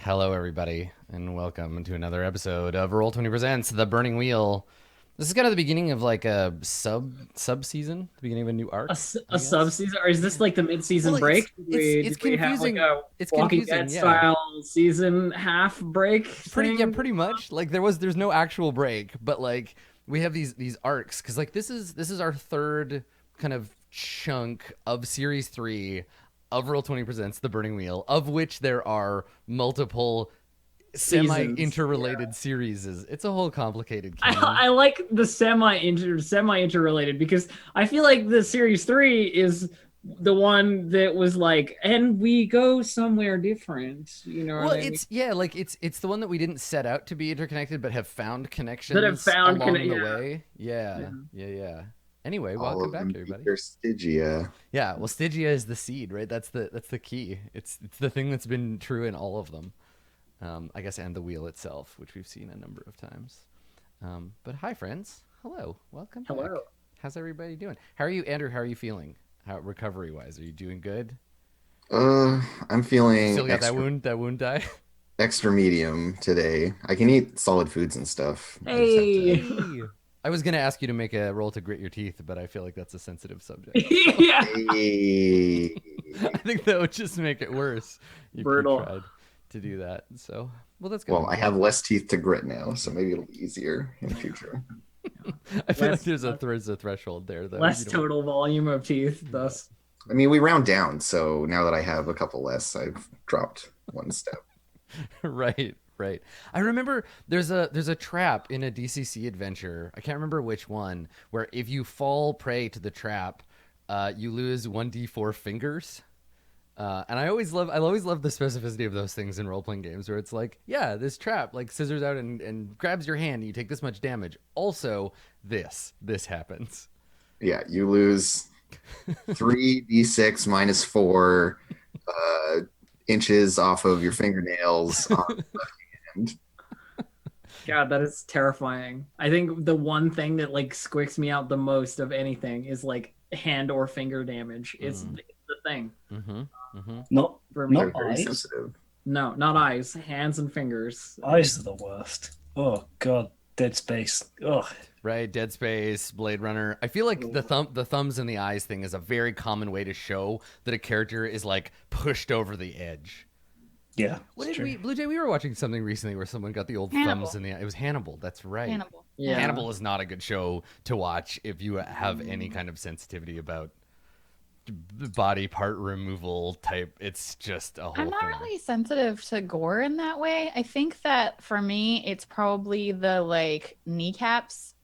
Hello, everybody, and welcome to another episode of Roll20 Presents The Burning Wheel. This is kind of the beginning of like a sub season, the beginning of a new arc, I A sub guess. season, or is this like the mid Well, season it's break? it's it's Did we have like confusing. a It's Walking confusing, Dead yeah. style season half break thing? Pretty much. Like there's no actual break, but like we have these arcs because like this is our third kind of chunk of series 3 of Roll20 Presents The Burning Wheel, of which there are multiple semi Seasons. interrelated series. It's a whole complicated I, canon. I like the semi interrelated because I feel like the series three is the one that was like, and we go somewhere different. You know Well, what I mean? it's yeah, like it's the one that we didn't set out to be interconnected, but have found That have connections found along the yeah. way. Yeah, Yeah. yeah, yeah. Anyway, All welcome of back, them meet everybody. their Stygia. Yeah, well, Stygia is the seed, right? That's the key. It's the thing that's been true in all of them, I guess, and the wheel itself, which we've seen a number of times. But hi, friends. Hello, welcome back. Hello. How's everybody doing? How are you, Andrew? How are you feeling? How recovery wise? Are you doing good? I'm feeling Still got that wound die? extra medium today. I can eat solid foods and stuff. I just have to. Hey. Hey. I was gonna ask you to make a roll to grit your teeth, but I feel like that's a sensitive subject. So Yeah. Hey. I think that would just make it worse if you Brutal. tried to do that. So, well, that's good. Well, I'm I glad. have less teeth to grit now, so maybe it'll be easier in the future. I feel like Less there's a threshold there, though. less You don't. total volume of teeth, Yeah. thus. I mean, we round down, so now that I have a couple less, I've dropped one step. Right. Right. I remember there's a trap in a DCC adventure. I can't remember which one, where if you fall prey to the trap, you lose 1d4 fingers. And I always love the specificity of those things in role playing games where it's like, yeah, this trap like scissors out and grabs your hand and you take this much damage. Also, this happens. Yeah, you lose 3d6 minus 4 inches off of your fingernails on the hand. God, that is terrifying. I think the one thing that like squicks me out the most of anything is like hand or finger damage. It's Mm. the thing Mm-hmm. Mm-hmm. Not for me. They're not very eyes. sensitive. No, not eyes, hands and fingers. Eyes are the worst. Oh god, Dead Space. Oh Right, Dead Space, Blade Runner. I feel like the thumbs and the eyes thing is a very common way to show that a character is like pushed over the edge. yeah, What it's did true. Blue Jay? We were watching something recently where someone got the old Hannibal. thumbs in the eye. It was Hannibal. That's right. Hannibal. Yeah. Hannibal is not a good show to watch if you have any kind of sensitivity about body part removal type. It's just a whole I'm not thing. really sensitive to gore in that way. I think that for me, it's probably the like kneecaps.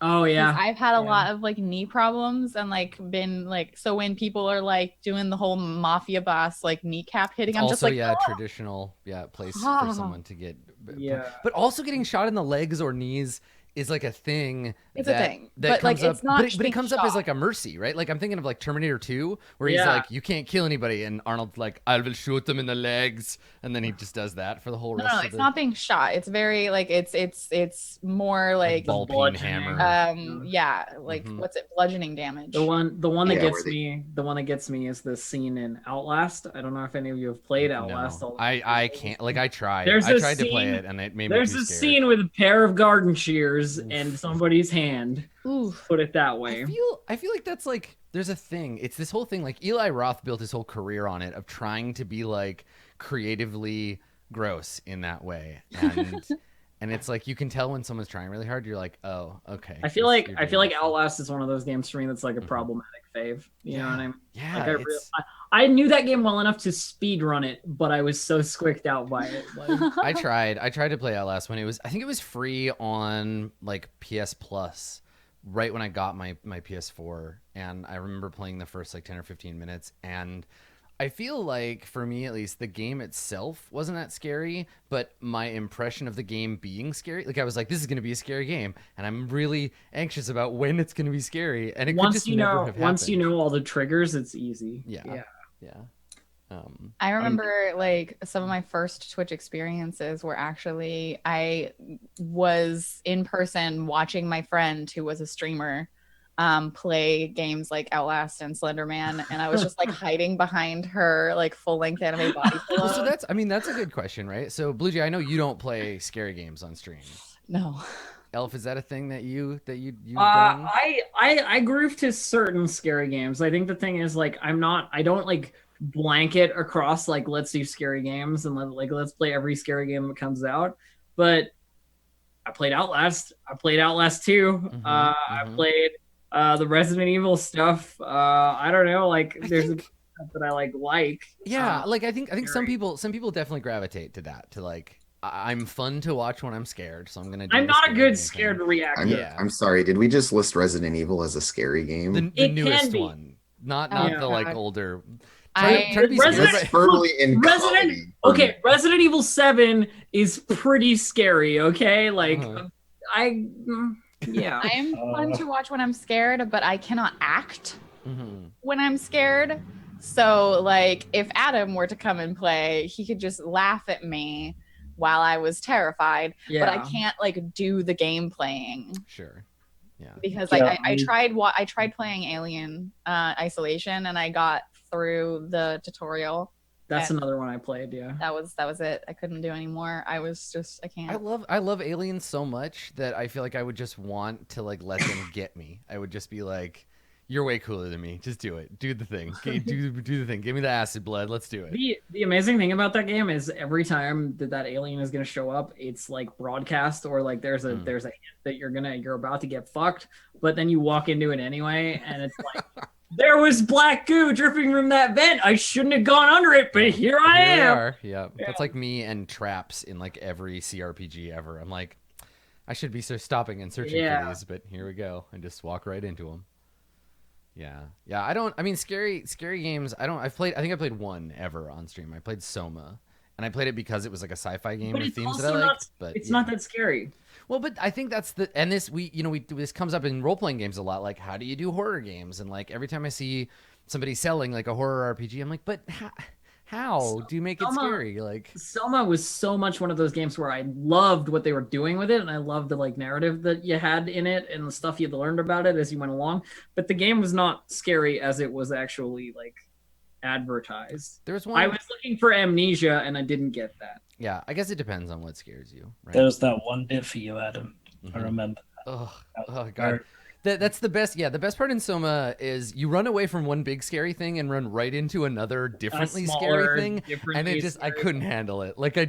Oh 'Cause yeah. I've had a Yeah. lot of like knee problems and like been like, so when people are like doing the whole mafia boss like kneecap hitting, It's I'm also just like, yeah, "Oh!" traditional place for Ah. someone to get. Yeah. But also getting shot in the legs or knees is like a thing. It's a thing, that but, like, comes up, it's not but it being comes up as shot. like a mercy, right? Like I'm thinking of like Terminator 2, where he's Yeah. like, you can't kill anybody, and Arnold's like, I will shoot them in the legs, and then he just does that for the whole No, rest no, of it's the not being shot. It's very like it's more like ball peen bludgeoning. hammer. yeah, like Mhm. what's it, bludgeoning damage. The one that Yeah, gets where they- me, the one that gets me is the scene in Outlast. I don't know if any of you have played Outlast. No, I can't. Like I tried. There's I a tried to play scene- it, and it made me There's too a scared. scene with a pair of garden shears Oof. and somebody's hand. Ooh. Put it that way. I feel like that's like there's a thing. It's this whole thing. Like Eli Roth built his whole career on it of trying to be like creatively gross in that way, and and it's like you can tell when someone's trying really hard. You're like, oh, okay. I feel this- like you're I doing feel like this. Outlast is one of those games for me that's like a Mhm. problematic fave. You know what I mean? Yeah, Like it's. I knew that game well enough to speed run it, but I was so squicked out by it. Like, I tried. I tried to play Outlast when it was. I think it was free on like PS Plus, right when I got my PS4, and I remember playing the first like 10 or 15 minutes, and I feel like for me at least, the game itself wasn't that scary, but my impression of the game being scary, like I was like, this is going to be a scary game, and I'm really anxious about when it's going to be scary, and it could just never have once you happened. know all the triggers, it's easy. Yeah. Yeah. I remember like some of my first Twitch experiences were actually I was in person watching my friend who was a streamer play games like Outlast and Slender Man, and I was just like hiding behind her like full length anime body pillow. So that's a good question, right? So Blue Jay, I know you don't play scary games on stream. No. Elf, is that a thing that you've done? I groove to certain scary games. I think the thing is like I don't like blanket across like let's do scary games and let's play every scary game that comes out. But I played Outlast. I played Outlast 2. I played the Resident Evil stuff. I don't know, like there's stuff that I like. Yeah, like I think some people definitely gravitate to that, to like I'm fun to watch when I'm scared, so I'm gonna do I'm the not a scary good game scared thing. reactor. I'm sorry. Did we just list Resident Evil as a scary game? The It can newest be. one, not Oh, the like God. older. I- Try to be scared Resident- by- Firmly in Resident comedy for me. Okay, Resident Evil 7 is pretty scary, okay? Like yeah. I am fun to watch when I'm scared, but I cannot act Mhm. when I'm scared. So, like, if Adam were to come and play, he could just laugh at me while I was terrified. But I can't like do the game playing Sure. Yeah. because Yeah, I tried playing Alien Isolation, and I got through the tutorial. That's another one I played, yeah. That was it. I couldn't do any more. I can't. I love aliens so much that I feel like I would just want to like let them get me. I would just be like, you're way cooler than me. Just do it. Do the thing. Okay, do the thing. Give me the acid blood. Let's do it. The amazing thing about that game is every time that alien is gonna show up, it's like broadcast or like there's a hint that you're about to get fucked, but then you walk into it anyway, and it's like there was black goo dripping from that vent. I shouldn't have gone under it, but here I Here we am. are. Yeah. That's like me and traps in like every CRPG ever. I'm like, I should be stopping and searching for these, but here we go. And just walk right into them. Yeah. I mean, scary games. I think I played one ever on stream. I played Soma, and I played it because it was like a sci-fi game But with it's themes that also I not. liked. But It's not that scary. Well, but I think that's this comes up in role-playing games a lot. Like, how do you do horror games? And like every time I see somebody selling like a horror RPG, I'm like, but how do you make it scary? Like, Selma was so much one of those games where I loved what they were doing with it, and I loved the like narrative that you had in it and the stuff you learned about it as you went along. But the game was not scary as it was actually like advertised. there was one. I was looking for Amnesia, and I didn't get that. Yeah, I guess it depends on what scares you, right? There was that one bit for you, Adam. I remember. Oh god. That's the best. Yeah, the best part in Soma is you run away from one big scary thing and run right into another differently smaller, scary thing, and differently it just I scary couldn't handle it. Like I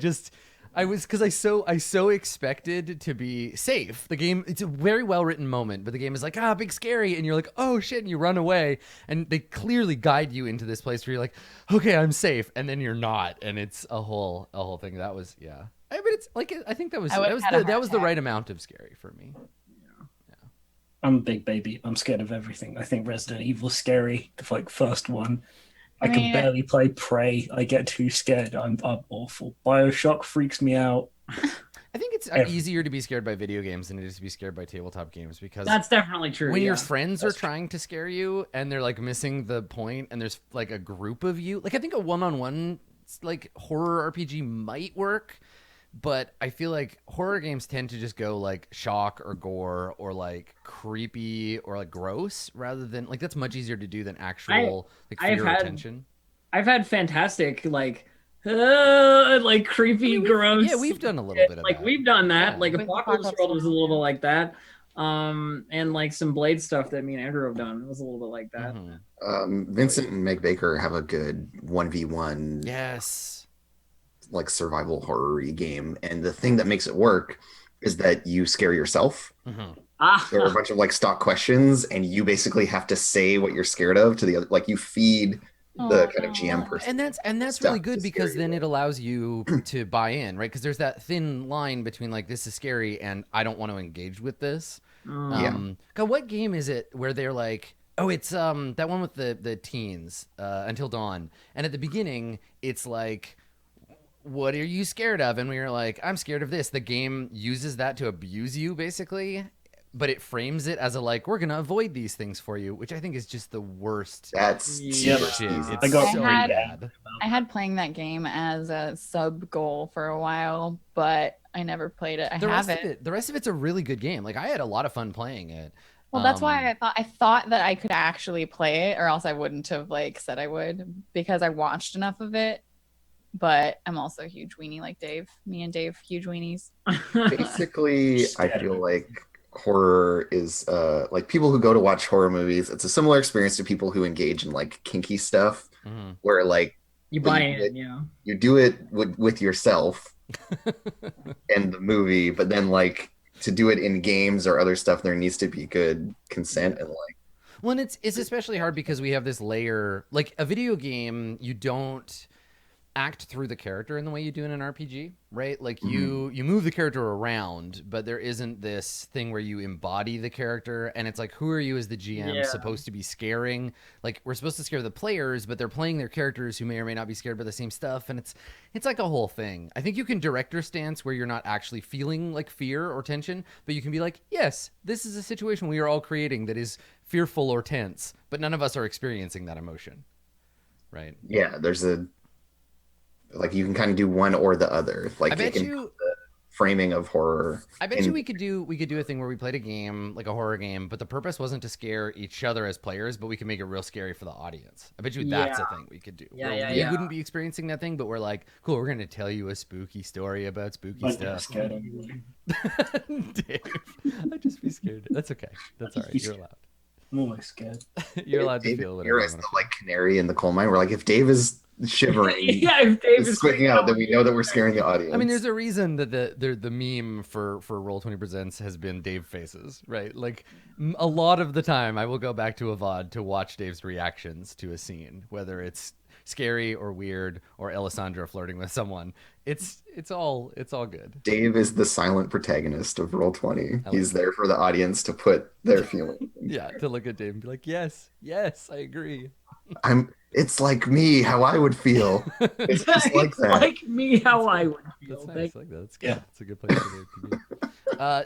so expected to be safe. The game, it's a very well written moment, but the game is like, big scary, and you're like, oh shit, and you run away, and they clearly guide you into this place where you're like, okay, I'm safe, and then you're not, and it's a whole thing. That was but it's like I think that was the right amount of scary for me. I'm a big baby. I'm scared of everything. I think Resident Evil's scary. The like first one. I mean, can barely play Prey. I get too scared. I'm awful. BioShock freaks me out. I think it's easier to be scared by video games than it is to be scared by tabletop games, because That's definitely true. when yeah. your friends are trying to scare you and they're like missing the point, and there's like a group of you, like I think a one-on-one like horror RPG might work, but I feel like horror games tend to just go like shock or gore or like creepy or like gross, rather than like that's much easier to do than actual like fear or tension. I've had fantastic like creepy, gross. Yeah, we've done a little bit of like that. we've done that. Yeah. Like With Apocalypse Apocalypse World was a little bit World. like that. And like some Blade stuff that me and Andrew have done. It was a little bit like that. Mhm. Vincent and Meg Baker have a good 1v1 Yes. like survival horror-y game, and the thing that makes it work is that you scare yourself. Mhm. There are a bunch of like stock questions, and you basically have to say what you're scared of to the other. Like you feed the kind of GM person, And that's stuff really good, to because scare then you. it allows you to buy in, right? Because there's that thin line between like this is scary and I don't want to engage with this. God, what game is it where they're like, oh, it's that one with the teens, Until Dawn, and at the beginning it's like, what are you scared of? And we were like, I'm scared of this. The game uses that to abuse you, basically, but it frames it as a like, we're gonna avoid these things for you, which I think is just the worst. That's Yeah. super shit. cheesy. It's I got so pretty bad. I had playing that game as a sub goal for a while, but I never played it. I The have rest it. of it, the rest of it's a really good game. Like I had a lot of fun playing it. Well, that's why I thought that I could actually play it, or else I wouldn't have like said I would, because I watched enough of it. But I'm also a huge weenie like Dave. Me and Dave, huge weenies. Basically, I feel like horror is like people who go to watch horror movies, it's a similar experience to people who engage in like kinky stuff, where like you buy in, yeah. You do it with yourself and the movie, but then like to do it in games or other stuff, there needs to be good consent and like. Well, and it's especially hard because we have this layer, like a video game, you don't act through the character in the way you do in an RPG, right? Like you move the character around, but there isn't this thing where you embody the character, and it's like, who are you as the GM supposed to be scaring? Like, we're supposed to scare the players, but they're playing their characters who may or may not be scared by the same stuff, and it's like a whole thing. I think you can director stance where you're not actually feeling like fear or tension, but you can be like, yes, this is a situation we are all creating that is fearful or tense, but none of us are experiencing that emotion, right? Yeah, there's a like you can kind of do one or the other. Like I bet you the framing of horror. I bet you we could do a thing where we played a game, like a horror game, but the purpose wasn't to scare each other as players, but we could make it real scary for the audience. I bet you that's a thing we could do. We wouldn't be experiencing that thing, but we're like, cool, we're gonna tell you a spooky story about spooky stuff. Dave, I'd just be scared. That's okay. That's all right. You're allowed. I'm always scared. You're allowed to feel whatever. You're the like canary in the coal mine. We're like, if Dave is shivering, if Dave is squeaking out, then we know that we're scaring the audience. I mean, there's a reason that the meme for Roll20 Presents has been Dave faces, right? Like a lot of the time, I will go back to a VOD to watch Dave's reactions to a scene, whether it's scary or weird or Alessandra flirting with someone. It's all good. Dave is the silent protagonist of Roll20. He's there for the audience to put their feelings. Yeah, to look at Dave and be like, yes, I agree. It's like me, how I would feel. It's just like that. Like me, how I would feel. That's nice. Like that. That's good. Yeah. That's a good place to be.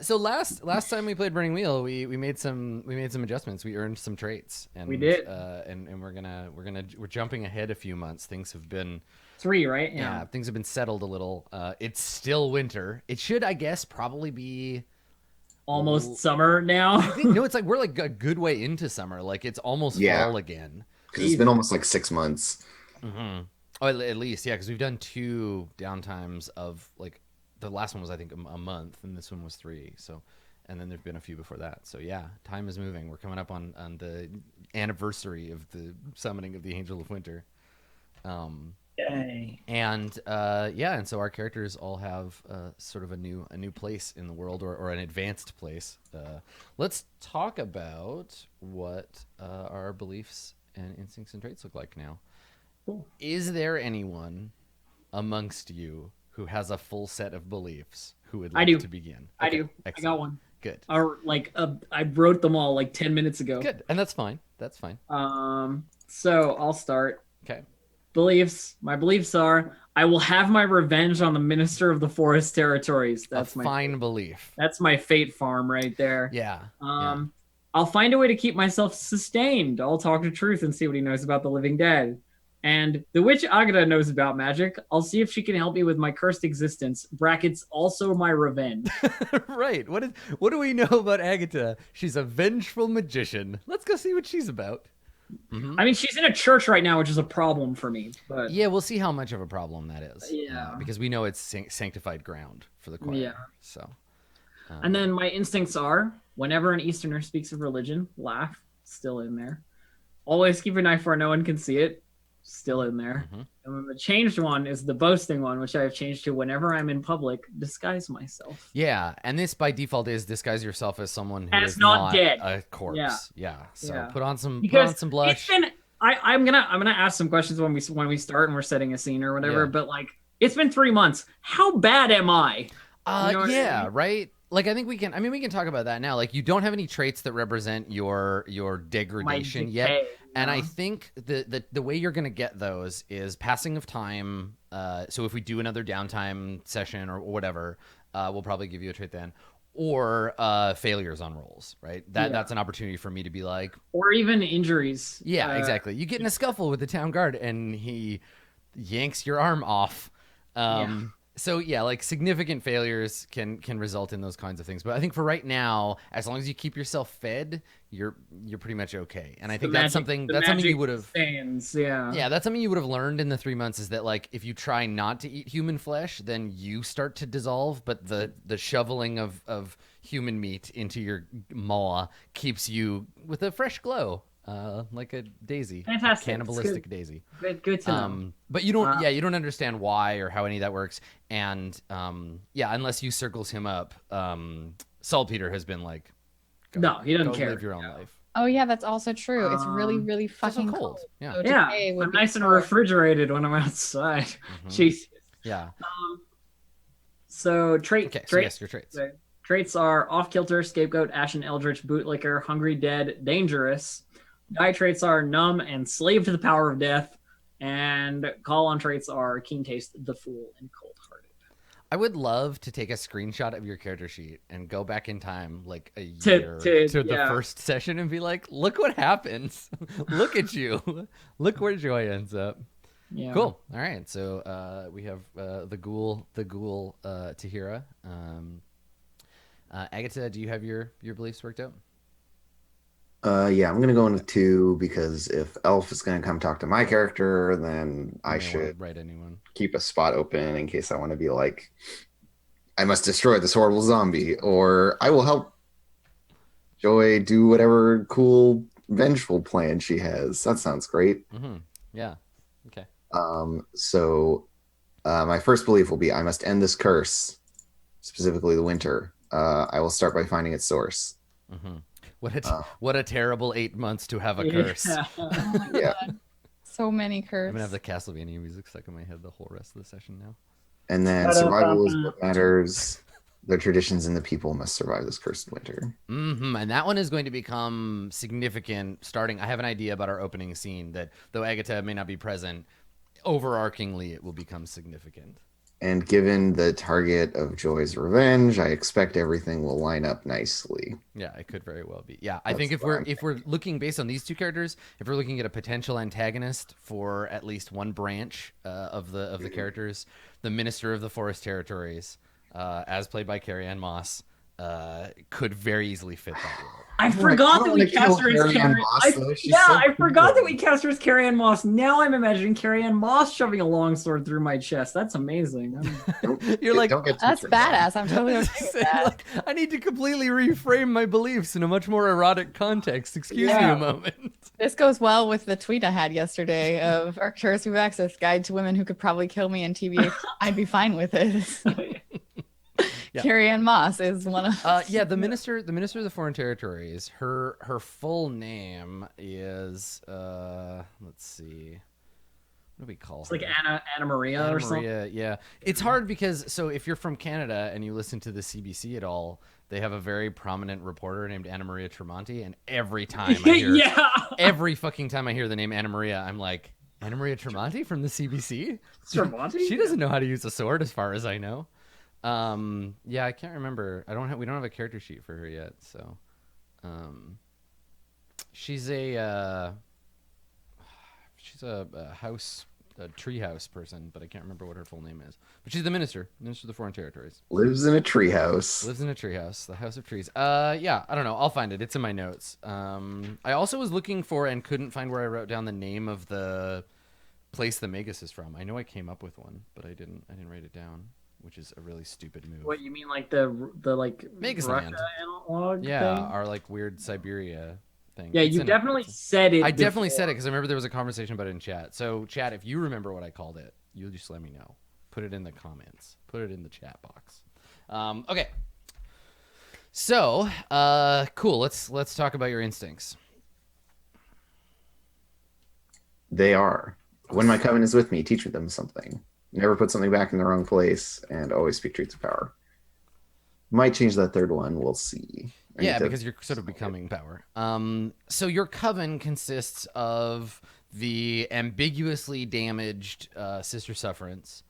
So last time we played Burning Wheel, we made some adjustments. We earned some traits, and we did. And we're jumping ahead a few months. Things have been 3, right? Yeah, things have been settled a little. It's still winter. It should, I guess, probably be almost summer now. I think, no, it's like we're like a good way into summer. Like it's almost fall again. Because it's been almost like 6 months. Mm-hmm. Oh, at least, yeah. Because we've done 2 downtimes of like the last one was I think a month, and this one was 3. So, and then there've been a few before that. So yeah, time is moving. We're coming up on the anniversary of the summoning of the Angel of Winter. Yay! And and so our characters all have sort of a new place in the world, or an advanced place. Let's talk about what our beliefs and instincts and traits look like now. Cool. Is there anyone amongst you who has a full set of beliefs who would like to begin? Okay. I do. Excellent. I got one. Good. Or like I wrote them all like 10 minutes ago. Good. And that's fine. So I'll start. Okay. Beliefs. My beliefs are I will have my revenge on the Minister of the Forest Territories. That's my fine belief. That's my fate farm right there. Yeah. I'll find a way to keep myself sustained. I'll talk to Truth and see what he knows about the living dead. And the witch Agata knows about magic. I'll see if she can help me with my cursed existence. Brackets, also my revenge. Right. What do we know about Agatha? She's a vengeful magician. Let's go see what she's about. Mm-hmm. I mean, she's in a church right now, which is a problem for me. But yeah, we'll see how much of a problem that is. Yeah. Because we know it's sanctified ground for the choir. Yeah. So. And then my instincts are, whenever an Easterner speaks of religion, laugh, still in there. Always keep a knife where no one can see it, still in there. Mm-hmm. And then the changed one is the boasting one, which I have changed to whenever I'm in public, disguise myself. Yeah, and this by default is disguise yourself as someone who is not dead. A corpse. Yeah. So yeah. put on some blush. I'm gonna ask some questions when we start and we're setting a scene or whatever. Yeah. But like, it's been 3 months. How bad am I? You know I mean? Right. Like, I think we can talk about that now. Like, you don't have any traits that represent your degradation yet. And I think the way you're going to get those is passing of time. So if we do another downtime session or whatever, we'll probably give you a trait then. Or failures on rolls, right? That's an opportunity for me to be like... Or even injuries. Yeah, exactly. You get in a scuffle with the town guard and he yanks your arm off. So yeah, like significant failures can result in those kinds of things. But I think for right now, as long as you keep yourself fed, you're pretty much okay. And I think that's something you would have. Yeah, that's something you would have learned in the 3 months, is that like if you try not to eat human flesh, then you start to dissolve. But the shoveling of human meat into your maw keeps you with a fresh glow. Like a daisy, Fantastic. a cannibalistic daisy. Good to know. But you don't, you don't understand why or how any of that works. And unless you circles him up, Saltpeter has been like, no, he doesn't care. Live your own life. Oh yeah, that's also true. It's really, really fucking cold. Yeah, So yeah. I'm nice and refrigerated when I'm outside. Jeez. Yeah. So traits. Okay. So yes, your traits. Traits are off kilter, scapegoat, ashen eldritch, bootlicker, hungry, dead, dangerous. Die traits are numb and slave to the power of death, and call on traits are keen taste, the fool, and cold-hearted. I would love to take a screenshot of your character sheet and go back in time like a year to the first session and be like, look what happens. Look at you. Look where Joy ends up. Yeah. Cool. All right. So we have the ghoul Tahira. Agatha, do you have your beliefs worked out? Yeah, I'm going to go into 2 because if Elf is going to come talk to my character, then I should write anyone. Keep a spot open in case I want to be like, I must destroy this horrible zombie, or I will help Joy do whatever cool vengeful plan she has. That sounds great. Mm-hmm. Yeah. Okay. So my first belief will be I must end this curse, specifically the winter. I will start by finding its source. Mm-hmm. What a terrible 8 months to have a curse. Yeah. So many curse. I'm gonna have the Castlevania music stuck in my head the whole rest of the session now. And then survival is what matters. The traditions and the people must survive this cursed winter. Mm-hmm. And that one is going to become significant starting. I have an idea about our opening scene that, though Agatha may not be present, overarchingly it will become significant. And given the target of Joy's revenge, I expect everything will line up nicely. Yeah, it could very well be. Yeah, I think if we're looking based on these 2 characters, if we're looking at a potential antagonist for at least one branch of the characters, the Minister of the Forest Territories, as played by Carrie-Anne Moss, could very easily fit that role. I forgot that we cast her as Carrie-Anne Moss. I forgot that we cast her as Carrie-Anne Moss. Now I'm imagining Carrie-Anne Moss shoving a longsword through my chest. That's amazing. You're like, that's badass. I'm totally okay with that. Like, I need to completely reframe my beliefs in a much more erotic context. Excuse me a moment. This goes well with the tweet I had yesterday of Arcturus with Access Guide to Women Who Could Probably Kill Me in TBH. I'd be fine with it. Yeah. Carrie-Anne Moss is one of the minister of the Foreign Territories. Her full name is let's see, what do we call her? Like Anna Maria or something. Yeah, it's hard because if you're from Canada and you listen to the CBC at all, they have a very prominent reporter named Anna Maria Tremonti, and every time I hear every fucking time I hear the name Anna Maria, I'm like, Anna Maria Tremonti from the CBC? Tremonti? She doesn't know how to use a sword as far as I know. I can't remember. We don't have a character sheet for her yet, so she's a treehouse person, but I can't remember what her full name is. But she's the minister of the Foreign Territories. Lives in a treehouse. The House of Trees. I don't know. I'll find it. It's in my notes. I also was looking for and couldn't find where I wrote down the name of the place the Magus is from. I know I came up with one, but I didn't write it down, which is a really stupid move. What, you mean like the like Magus Russia land? Analog thing? Our like weird Siberia thing. Yeah, you definitely said it. I definitely said it because I remember there was a conversation about it in chat. So chat, if you remember what I called it, you'll just let me know. Put it in the comments. Put it in the chat box. Okay. So cool. Let's talk about your instincts. They are. When my coven is with me, teach them something. Never put something back in the wrong place, and always speak truth to power. Might change that third one. We'll see. Because you're sort of becoming power. So your coven consists of the ambiguously damaged Sister Sufferance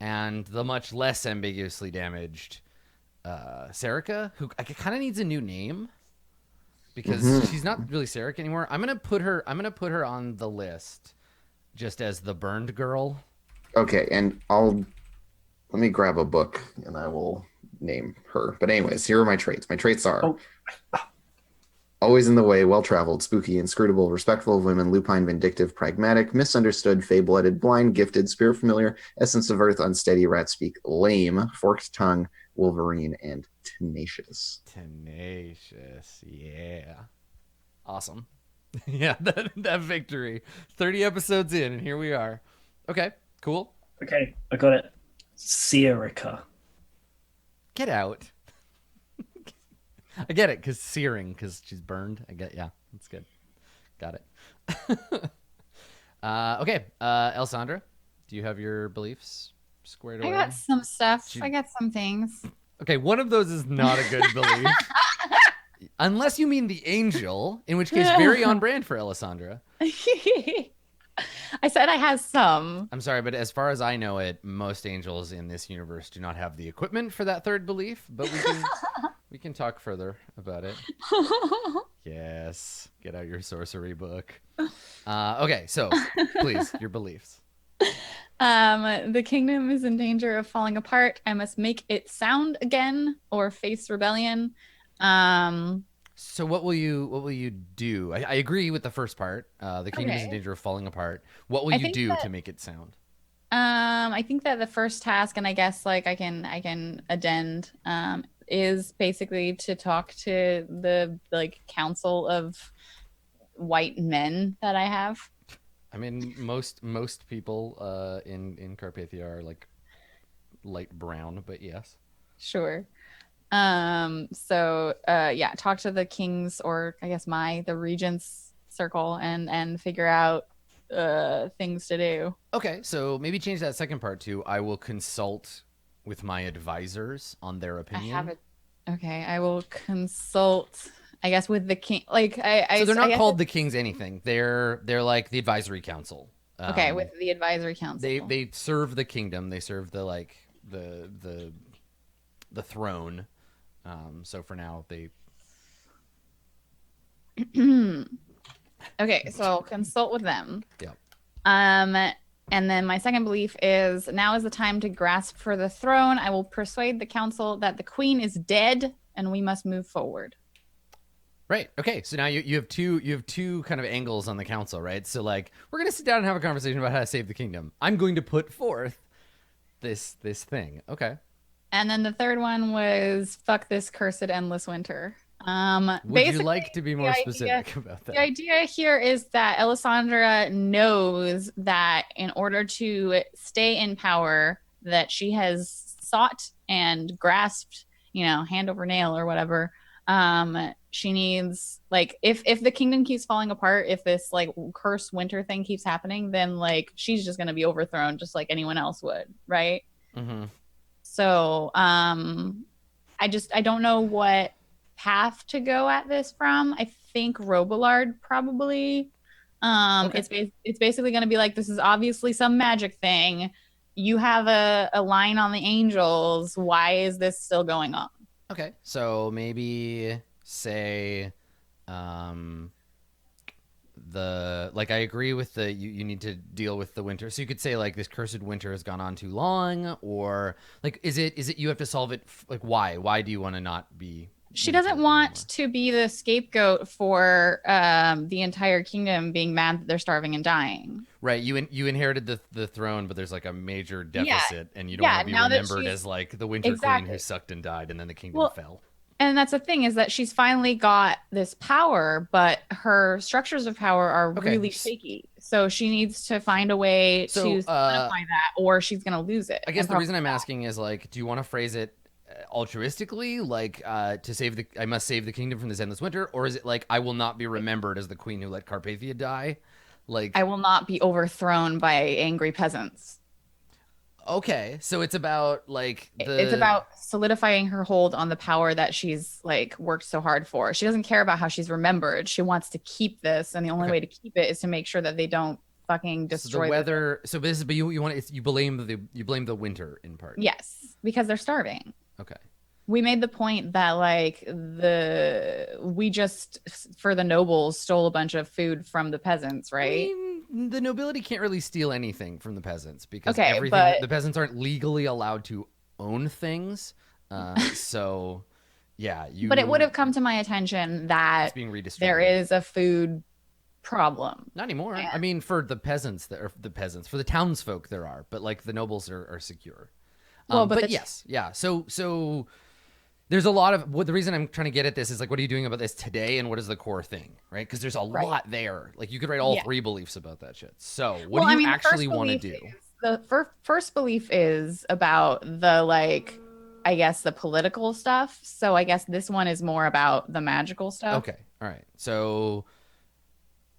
and the much less ambiguously damaged Serica, who kind of needs a new name because she's not really Serica anymore. I'm gonna put her on the list just as the burned girl. Okay, and I'll Let me grab a book and I will name her. But anyways, here are my traits. My traits are always in the way, well-traveled, spooky, inscrutable, respectful of women, lupine, vindictive, pragmatic, misunderstood, fable-headed, blind, gifted, spirit familiar, essence of earth, unsteady, rat speak, lame, forked tongue, wolverine, and tenacious. Tenacious. Yeah. Awesome. Yeah, that victory. 30 episodes in, and here we are. Okay, cool. Okay, I got it. Seerica. Get out. I get it, because searing, because she's burned. I get, yeah, that's good. Got it. Okay, Elsandra, do you have your beliefs squared away? I got some stuff. I got some things. Okay, one of those is not a good belief. Unless you mean the angel, in which case very on brand for Alessandra. I said I have some. I'm sorry, but as far as I know it, most angels in this universe do not have the equipment for that third belief, but we can talk further about it. Yes, get out your sorcery book. Okay, so please, your beliefs. The kingdom is in danger of falling apart. I must make it sound again or face rebellion. So what will you do? I agree with the first part. The kingdom is in danger of falling apart. What will you do to make it sound? I think that the first task, and I guess like I can addend, is basically to talk to the like council of white men that I have. I mean, most people in Carpathia are like light brown, but yes. Sure. Yeah, talk to the kings, or I guess the regents circle, and figure out things to do. Okay, so maybe change that second part to I will consult with my advisors on their opinion. Okay, I will consult, I guess, with the king. Like so they're not called the kings anything. They're like the advisory council. Okay, with the advisory council. They serve the kingdom. They serve the like the throne. So for now, they. Okay, so I'll consult with them. Yep. And then my second belief is now is the time to grasp for the throne. I will persuade the council that the queen is dead and we must move forward. Right. Okay. So now you have two kind of angles on the council, right? So like we're gonna sit down and have a conversation about how to save the kingdom. I'm going to put forth this thing. Okay. And then the third one was fuck this cursed endless winter. Would you like to be more specific about that? The idea here is that Alessandra knows that in order to stay in power, that she has sought and grasped, hand over nail or whatever. She needs, like, if the kingdom keeps falling apart, if this like cursed winter thing keeps happening, then like she's just gonna be overthrown just like anyone else would, right? Mm-hmm. So I don't know what path to go at this from. I think Robillard probably. Okay. It's basically going to be like, this is obviously some magic thing. You have a line on the angels. Why is this still going on? Okay, so maybe say I agree with you need to deal with the winter. So you could say like this cursed winter has gone on too long, or like is it you have to solve it like why do you want to not be? She doesn't want to be the scapegoat for the entire kingdom being mad that they're starving and dying. Right. You inherited the throne, but there's like a major deficit, and you don't want to be remembered as like the Winter Queen who sucked and died, and then the kingdom fell. And that's the thing, is that she's finally got this power, but her structures of power are really shaky. So she needs to find a way to solidify that, or she's going to lose it. I guess the reason I'm asking is like, do you want to phrase it altruistically, like I must save the kingdom from this endless winter, or is it like I will not be remembered as the queen who let Carpathia die? Like I will not be overthrown by angry peasants. Okay, so it's about like it's about solidifying her hold on the power that she's like worked so hard for. She doesn't care about how she's remembered. She wants to keep this, and the only way to keep it is to make sure that they don't fucking destroy the weather. But you blame the winter in part. Yes, because they're starving. Okay. We made the point that like we just for the nobles stole a bunch of food from the peasants, right? I mean, the nobility can't really steal anything from the peasants because Okay, everything but- the peasants aren't legally allowed to own things. So, yeah, But it would have come to my attention that it's being there redistributed. is a food problem. Not anymore. Yeah. I mean, for the peasants, for the townsfolk, there are, but like the nobles are secure. Well, but but yes, yeah. So there's a lot of the reason I'm trying to get at this is like, what are you doing about this today, and what is the core thing, right? Because there's a Right. lot there. Like you could write all Yeah. 3 beliefs about that shit. So what Well, do I you mean, the actually first want to belief do? The first belief is about the like, I guess the political stuff. So I guess this one is more about the magical stuff. Okay, all right. So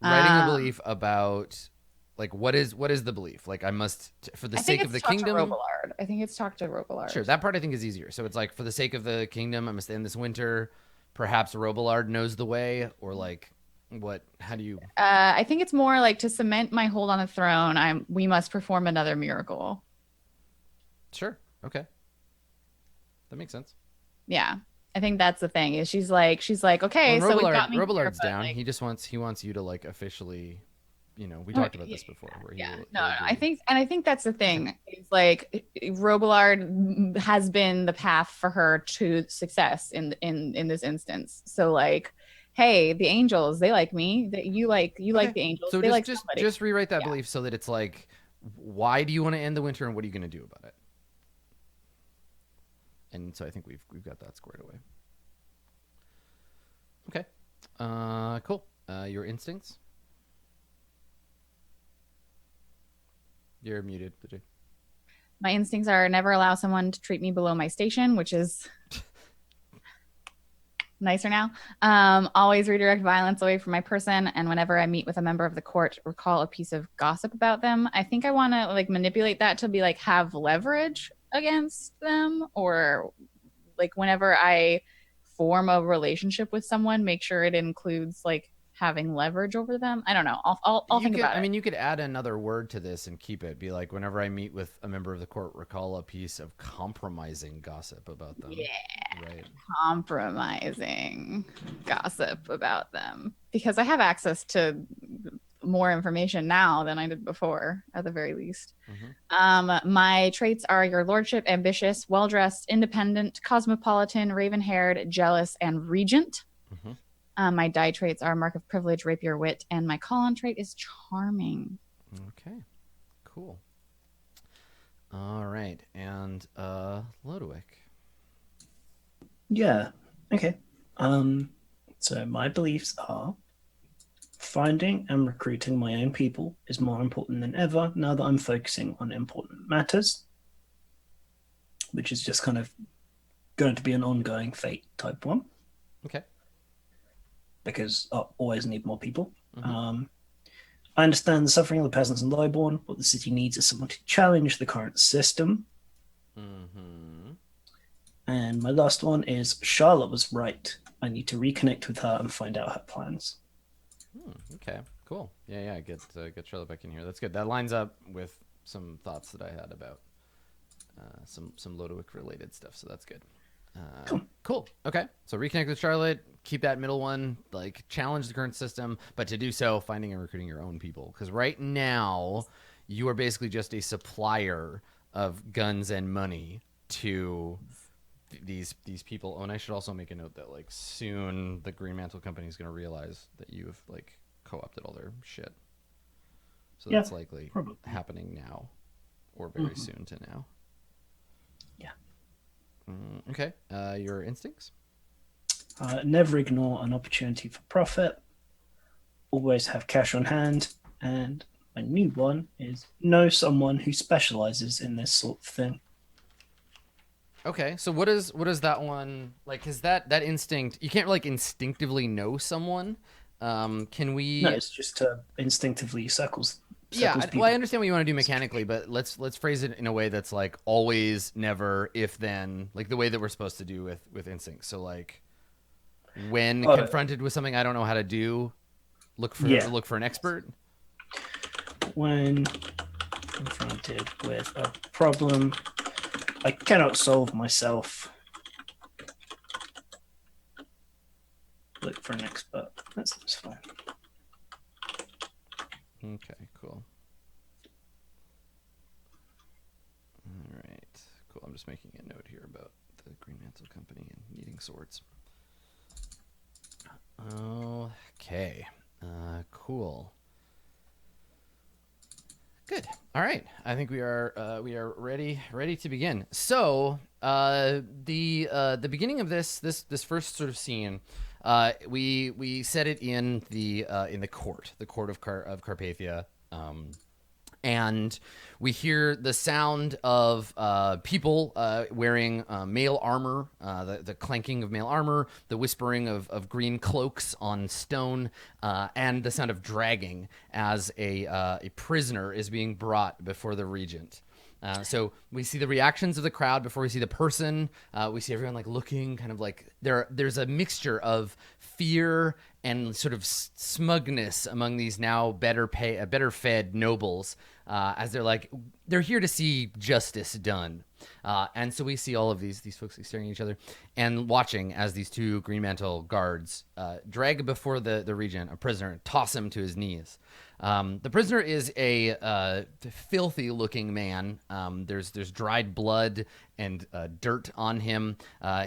writing a Um, belief about like what is the belief? Like I must for the I think sake of it's the talk kingdom. to Robillard. I think it's talk to Robillard. Sure, that part I think is easier. So it's like for the sake of the kingdom, I must end this winter. Perhaps Robillard knows the way, or like what? How do you? I think it's more like to cement my hold on the throne. We must perform another miracle. Sure, okay, that makes sense. Yeah, I think that's the thing. Is she's like, okay, Well, so we got me here, Robillard's but, down. like, he wants you to like officially, we talked about this before. Where yeah, he no, will I agree. think that's the thing. It's like Robillard has been the path for her to success in this instance. So like, hey, the angels, they like me. That you like the angels. So they like just somebody. just rewrite that Yeah. belief so that it's like, why do you want to end the winter, and what are you going to do about it? And so I think we've got that squared away. Okay, cool. Your instincts. You're muted, Vijay. My instincts are never allow someone to treat me below my station, which is nicer now. Always redirect violence away from my person, and whenever I meet with a member of the court, recall a piece of gossip about them. I think I want to like manipulate that to be like have leverage against them, or like whenever I form a relationship with someone, make sure it includes like having leverage over them. I don't know. I'll think about it. I mean, you could add another word to this and keep it. Be like, whenever I meet with a member of the court, recall a piece of compromising gossip about them. Yeah. Right. Compromising gossip about them, because I have access to more information now than I did before, at the very least. My traits are your lordship, ambitious, well-dressed, independent, cosmopolitan, raven-haired, jealous, and regent. My die traits are mark of privilege, rapier, wit, and my call-on trait is charming. Okay, cool. All right, and Lodwick. Yeah. Okay. So my beliefs are finding and recruiting my own people is more important than ever now that I'm focusing on important matters, which is just kind of going to be an ongoing fate type one. Okay. Because I always need more people. I understand the suffering of the peasants and lowborn. What the city needs is someone to challenge the current system. And my last one is Charlotte was right. I need to reconnect with her and find out her plans. Okay, cool. Yeah. Get Charlotte back in here. That's good. That lines up with some thoughts that I had about some Lodwick related stuff. So that's good. Cool. Okay. So reconnect with Charlotte. Keep that middle one. Like challenge the current system, but to do so, finding and recruiting your own people. Because right now, you are basically just a supplier of guns and money to these people. Oh, and I should also make a note that like soon the Green Mantle Company is going to realize that you have like co-opted all their shit. So that's likely probably happening now, or very soon to now. Yeah. Okay. Your instincts? Never ignore an opportunity for profit. Always have cash on hand. And my new one is know someone who specializes in this sort of thing. Okay. So what is that one like? Is that instinct? You can't like instinctively know someone. Can we? No, it's just to instinctively circles Yeah, people. well, I understand what you want to do mechanically, but let's phrase it in a way that's like always, never, if then, like the way that we're supposed to do with instincts. So like when confronted with something I don't know how to do, look for an expert. When confronted with a problem I cannot solve myself, look for an expert. That seems fine. Okay, cool. I'm just making a note here about the Green Mantle Company and needing swords. Okay. Cool. Good. All right. I think we are ready to begin. So the beginning of this first sort of scene, we set it in the court of Carpathia. And we hear the sound of people wearing male armor, the clanking of male armor, the whispering of green cloaks on stone, and the sound of dragging as a prisoner is being brought before the regent. So we see the reactions of the crowd before we see the person. We see everyone like looking, kind of like there's a mixture of fear and sort of smugness among these now better fed nobles, as they're here to see justice done. And so we see all of these folks staring at each other and watching as these two Green Mantle guards drag before the regent a prisoner, toss him to his knees. The prisoner is a filthy-looking man. There's dried blood and dirt on him.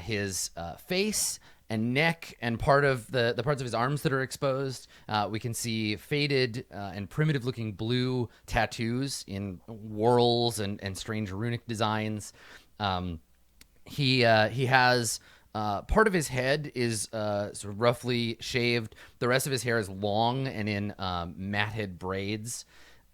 His face and neck and part of the parts of his arms that are exposed. We can see faded and primitive-looking blue tattoos in whorls and strange runic designs. He has part of his head is sort of roughly shaved. The rest of his hair is long and in matted braids.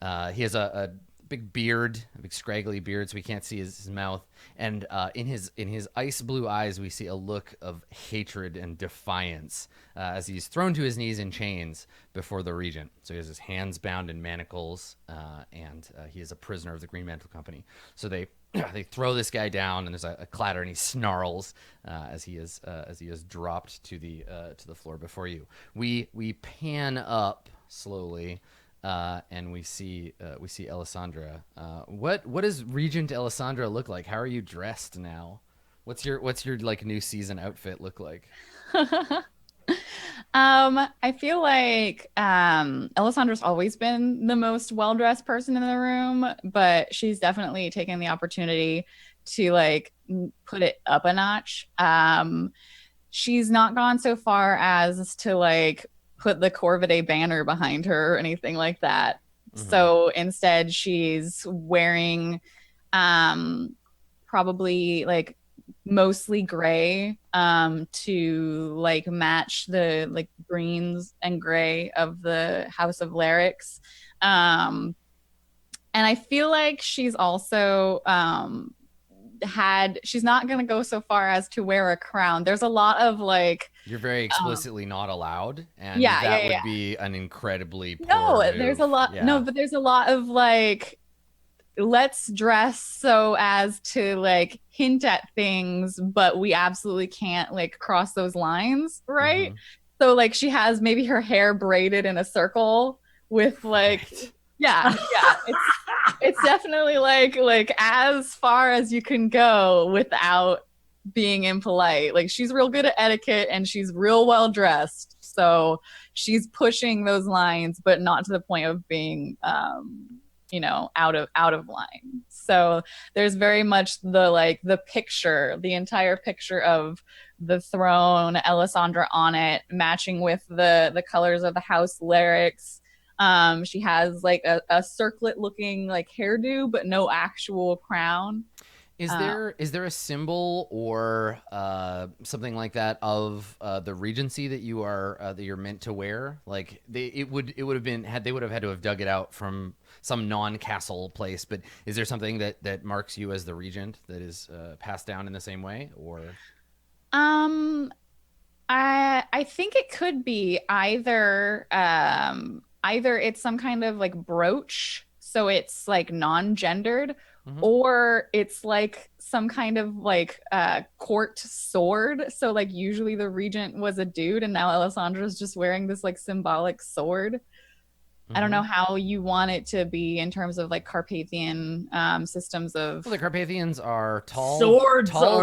He has a big beard, a big scraggly beard, so we can't see his mouth. And in his ice blue eyes, we see a look of hatred and defiance as he's thrown to his knees in chains before the regent. So he has his hands bound in manacles, and he is a prisoner of the Green Mantle Company. So they throw this guy down, and there's a clatter, and he snarls as he is dropped to the floor before you. We pan up slowly. And we see Alessandra. What does Regent Alessandra look like? How are you dressed now? What's your like new season outfit look like? I feel like Alessandra's always been the most well-dressed person in the room, but she's definitely taken the opportunity to like put it up a notch. She's not gone so far as to like put the Corvidae banner behind her or anything like that. Mm-hmm. So instead she's wearing probably like mostly gray to like match the like greens and gray of the House of Larix. And I feel like she's also she's not going to go so far as to wear a crown. There's a lot of like, you're very explicitly not allowed, and that would be an incredibly poor move. There's a lot. Yeah. No, but there's a lot of like, let's dress so as to like hint at things, but we absolutely can't like cross those lines, right? Mm-hmm. So like she has maybe her hair braided in a circle with like, right. yeah. It's definitely like as far as you can go without being impolite. Like she's real good at etiquette and she's real well dressed. So she's pushing those lines, but not to the point of being, out of line. So there's very much the entire picture of the throne, Alessandra on it, matching with the colors of the House Larix. She has like a circlet looking like hairdo, but no actual crown. Is there a symbol or something like that of the Regency that you're meant to wear? Like it would have been they would have had to have dug it out from some non-castle place. But is there something that marks you as the regent that is passed down in the same way, or? I think it could be either it's some kind of like brooch, so it's like non-gendered, mm-hmm. or it's like some kind of like court sword. So like usually the regent was a dude, and now Alessandra's just wearing this like symbolic sword. Mm-hmm. I don't know how you want it to be in terms of like Carpathian systems of. Well, the Carpathians are tall,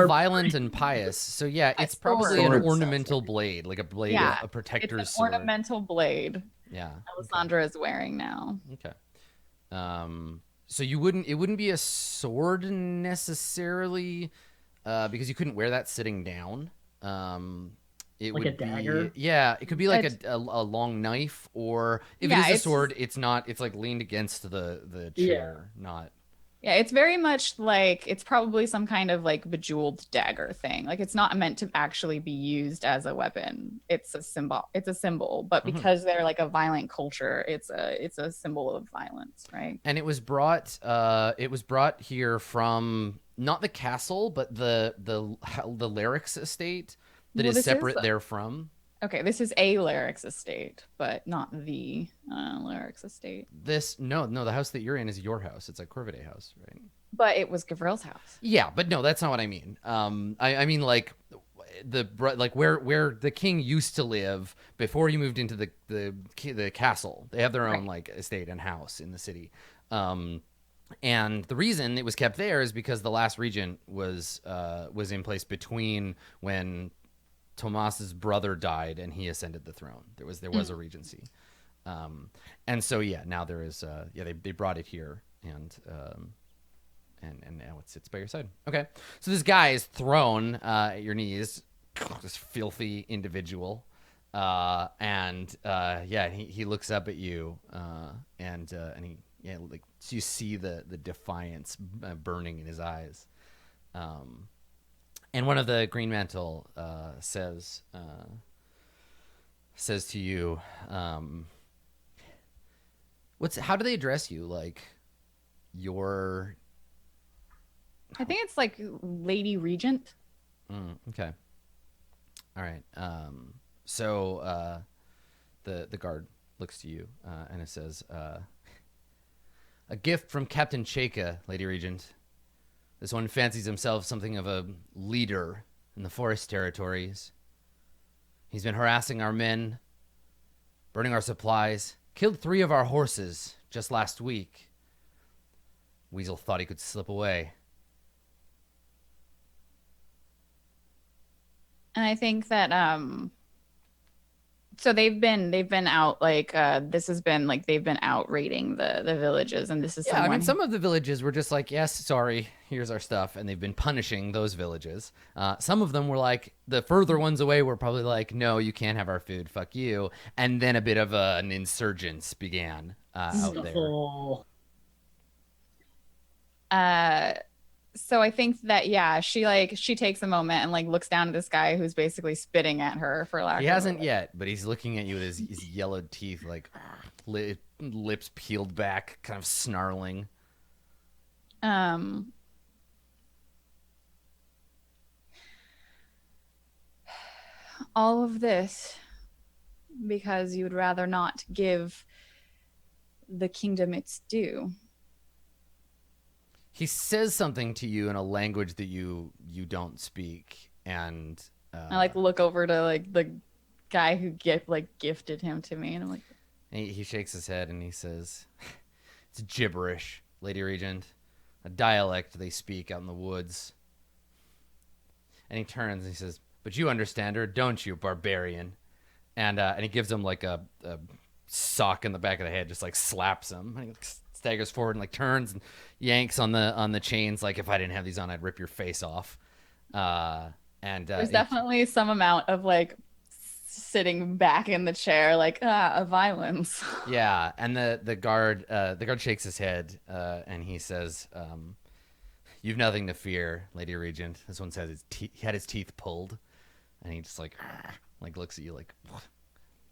violent, and pious. So yeah, it's probably an ornamental blade, like a blade, a protector's it's an sword. Ornamental blade. Yeah, Alessandra is wearing now. Okay. So it wouldn't be a sword necessarily, because you couldn't wear that sitting down. It Like would a dagger? be, yeah, it could be like It's- a long knife, or if it Yeah, is a it's- sword, it's not. It's like leaned against the chair, not. Yeah, it's very much like it's probably some kind of like bejeweled dagger thing. Like it's not meant to actually be used as a weapon. It's a symbol. It's a symbol, but Mhm. because they're like a violent culture, it's a symbol of violence, right? And it was brought here from not the castle, but the Larix estate that Well, is this separate is- therefrom. Okay, this is a Larix estate, but not the Larix estate. The house that you're in is your house. It's a Corvidae house, right? But it was Gavril's house. Yeah, but no, that's not what I mean. I mean like where the king used to live before he moved into the castle. They have their own Right. like estate and house in the city. And the reason it was kept there is because the last regent was in place between when Tomas's brother died and he ascended the throne. There was a regency. And so yeah, now there is they brought it here and now it sits by your side. Okay. So this guy is thrown at your knees, this filthy individual. He looks up at you and he so you see the defiance burning in his eyes. And one of the Green Mantle says to you, how do they address you? Like your I think it's like Lady Regent. okay. All right. So the guard looks to you and it says, a gift from Captain Cheka, Lady Regent. This one fancies himself something of a leader in the forest territories. He's been harassing our men, burning our supplies, killed 3 of our horses just last week. Weasel thought he could slip away. And I think that so they've been out like this has been like they've been out raiding the villages, and this is Yeah, I someone mean, some of the villages were just like, yes, sorry, here's our stuff, and they've been punishing those villages. Some of them were like, the further ones away were probably like, no, you can't have our food, fuck you. And then a bit of an insurgence began out there. Oh, so I think that yeah, she takes a moment and like looks down at this guy who's basically spitting at her for lack. He of a- hasn't yet, but he's looking at you with his yellowed teeth, like lips peeled back, kind of snarling. All of this because you would rather not give the kingdom its due. He says something to you in a language that you don't speak, and I like look over to like the guy who gifted him to me, and I'm like, he shakes his head and he says, "It's gibberish, Lady Regent, a dialect they speak out in the woods." And he turns and he says, "But you understand her, don't you, barbarian?" And he gives him like a sock in the back of the head, just like slaps him. And he staggers forward and like turns and yanks on the chains, like, if I didn't have these on, I'd rip your face off. there's definitely some amount of like sitting back in the chair, like a violence. Yeah, and the guard shakes his head and he says, "You've nothing to fear, Lady Regent." This one says he had his teeth pulled, and he just like looks at you like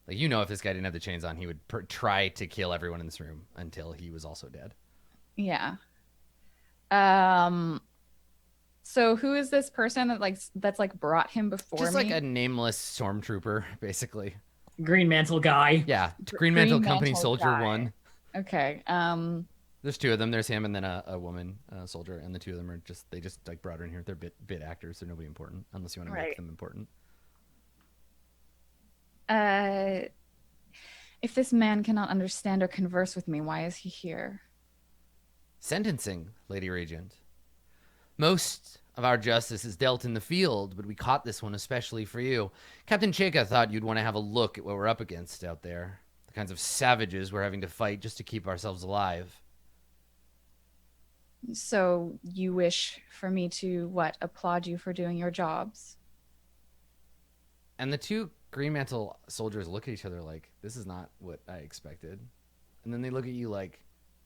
if this guy didn't have the chains on, he would try to kill everyone in this room until he was also dead. Yeah. So who is this person that's brought him before Just me? like a nameless stormtrooper, basically. Green Mantle guy. Yeah, Green Mantle Green Company Mantle Soldier guy. 1. Okay. There's 2 of them. There's him and then a woman soldier, and the 2 of them are just like brought her in here. They're bit actors. They're nobody important unless you want to make Right. them important. If this man cannot understand or converse with me, why is he here? Sentencing, Lady Regent. Most of our justice is dealt in the field, but we caught this one especially for you. Captain Cheka thought you'd want to have a look at what we're up against out there. The kinds of savages we're having to fight just to keep ourselves alive. So you wish for me to what? Applaud you for doing your jobs? And the two Green Mantle soldiers look at each other like, this is not what I expected. And then they look at you like,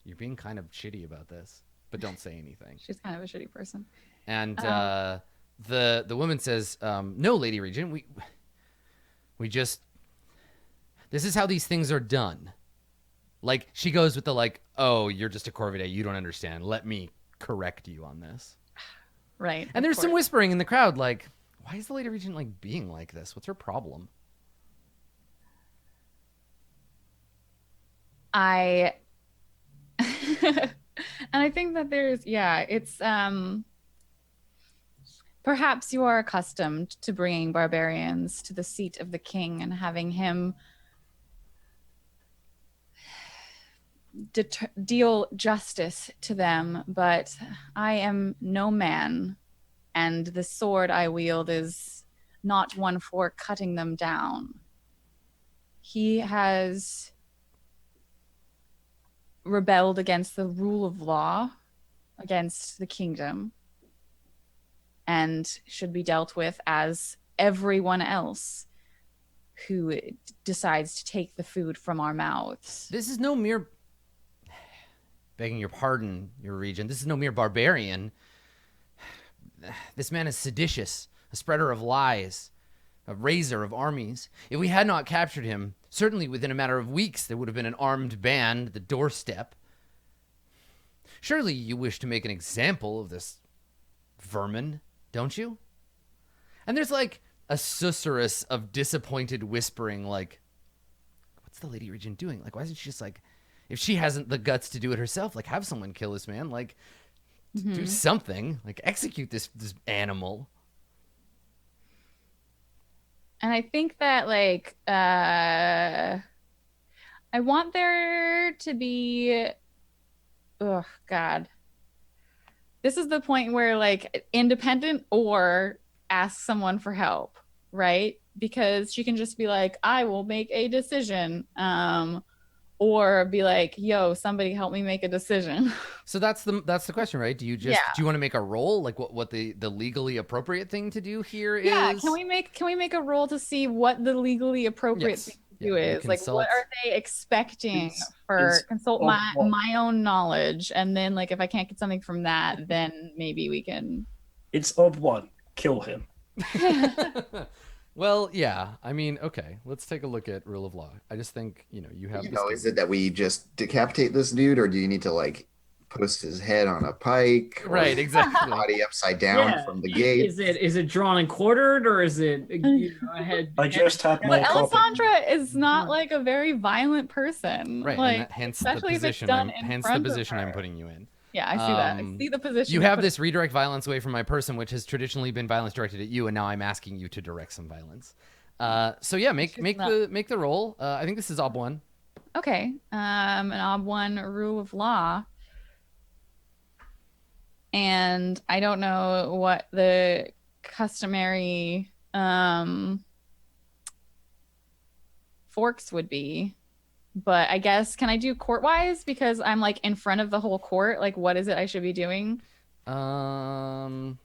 you're being kind of shitty about this, but don't say anything. She's kind of a shitty person. And the woman says, no, Lady Regent, we just, this is how these things are done. Like, she goes with the like, oh, you're just a Corvidae, you don't understand. Let me correct you on this. Right. And there's some whispering in the crowd like, why is the Lady Regent like being like this? What's her problem? And I think that it's perhaps you are accustomed to bringing barbarians to the seat of the king and having him deal justice to them, but I am no man, and the sword I wield is not one for cutting them down. He has rebelled against the rule of law, against the kingdom, and should be dealt with as everyone else who decides to take the food from our mouths. This is no mere, begging your pardon, your regent, this is no mere barbarian. This man is seditious, a spreader of lies, a raiser of armies. If we had not captured him, certainly within a matter of weeks, there would have been an armed band at the doorstep. Surely you wish to make an example of this vermin, don't you? And there's like a susurrus of disappointed whispering, like, what's the Lady Regent doing? Like, why isn't she just like, if she hasn't the guts to do it herself, like, have someone kill this man, like, do something, like, execute this animal. And I think that, like, I want there to be, oh, God. This is the point where, like, independent or ask someone for help, right? Because she can just be like, I will make a decision. Or be like, yo, somebody help me make a decision. So that's the question, right? Do you want to make a roll, like what the legally appropriate thing to do here is? Yeah, can we make a roll to see what the legally appropriate thing to do is? Like, what are they expecting consult my own knowledge, and then like if I can't get something from that, then maybe we can. It's odd one. Kill him. Well, yeah. I mean, okay. Let's take a look at rule of law. I just think, you have. Is it that we just decapitate this dude, or do you need to like post his head on a pike? Right, exactly. Body upside down from the gate. Is it drawn and quartered, or is it a head? I just had my But Alessandra is not like a very violent person, right? Like, and hence especially the if it's position. done Hence in the front of position I'm her. putting you in. Yeah, I see that. I see the position. You have this redirect violence away from my person, which has traditionally been violence directed at you, and now I'm asking you to direct some violence. So yeah, make the roll. I think this is ob 1. Okay. An ob 1 rule of law. And I don't know what the customary forks would be, but I guess, can I do court-wise? Because I'm like in front of the whole court. Like, what is it I should be doing? It's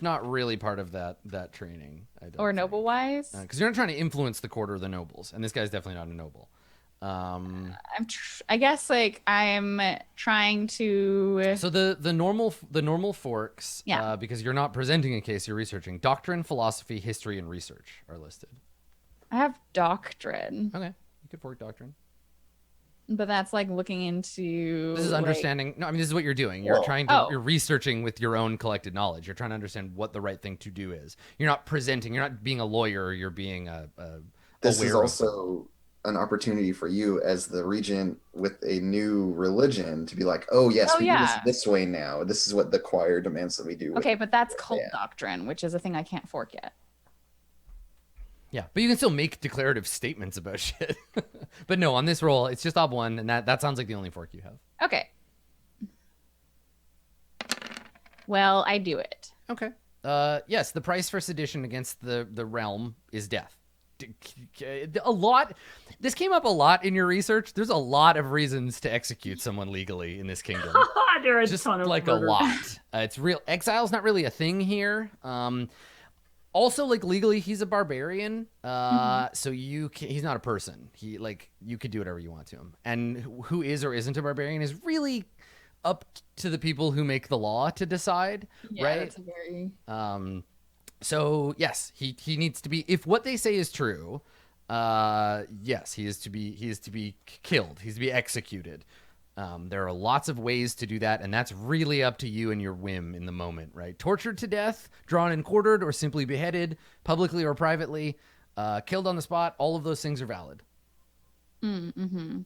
not really part of that training. Or noble-wise? Because you're not trying to influence the court or the nobles, and this guy's definitely not a noble. I guess like I'm trying to. So the normal forks, yeah. Because you're not presenting a case, you're researching. Doctrine, philosophy, history, and research are listed. I have doctrine. Okay, you could fork doctrine. But that's like looking into. This is understanding. Like, no, I mean this is what you're doing. You're you're researching with your own collected knowledge. You're trying to understand what the right thing to do is. You're not presenting. You're not being a lawyer. You're being a. This is also an opportunity for you as the regent with a new religion to be like, oh yes, we do this way now. This is what the choir demands that we do. Okay, but that's cult doctrine, which is a thing I can't fork yet. Yeah, but you can still make declarative statements about shit. But no, on this roll, it's just ob 1, and that sounds like the only fork you have. Okay. Uh, I do it. Okay. Yes, the price for sedition against the realm is death. This came up a lot in your research. There's a lot of reasons to execute someone legally in this kingdom. There are a just ton of like murder. a lot. It's real. Exile's not really a thing here. Also, like legally, he's a barbarian. So he's not a person. You could do whatever you want to him. And who is or isn't a barbarian is really up to the people who make the law to decide, Yeah, right? that's a very So yes, he needs to be. If what they say is true, yes, he is to be killed. He's to be executed. There are lots of ways to do that, and that's really up to you and your whim in the moment, right? Tortured to death, drawn and quartered, or simply beheaded, publicly or privately, killed on the spot. All of those things are valid. Mm-hmm.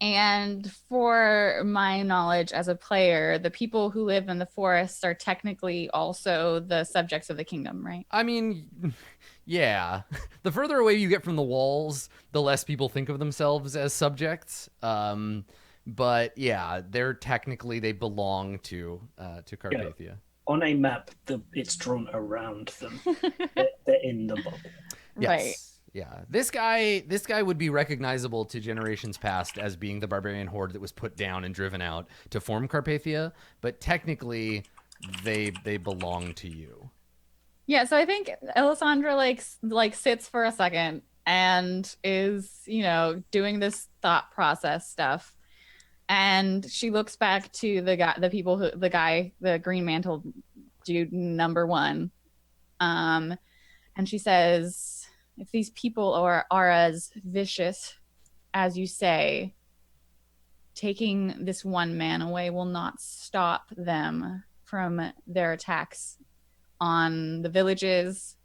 And for my knowledge as a player, the people who live in the forests are technically also the subjects of the kingdom, right? I mean, yeah. The further away you get from the walls, the less people think of themselves as subjects. But yeah, they belong to Carpathia. On a map, it's drawn around them. They're in the bubble. Yes. Right. Yeah. This guy would be recognizable to generations past as being the barbarian horde that was put down and driven out to form Carpathia, but technically they belong to you. Yeah, so I think Alessandra like sits for a second and is, doing this thought process stuff. And she looks back to the green mantled dude number one. And she says, if these people are as vicious as you say, taking this one man away will not stop them from their attacks on the villages,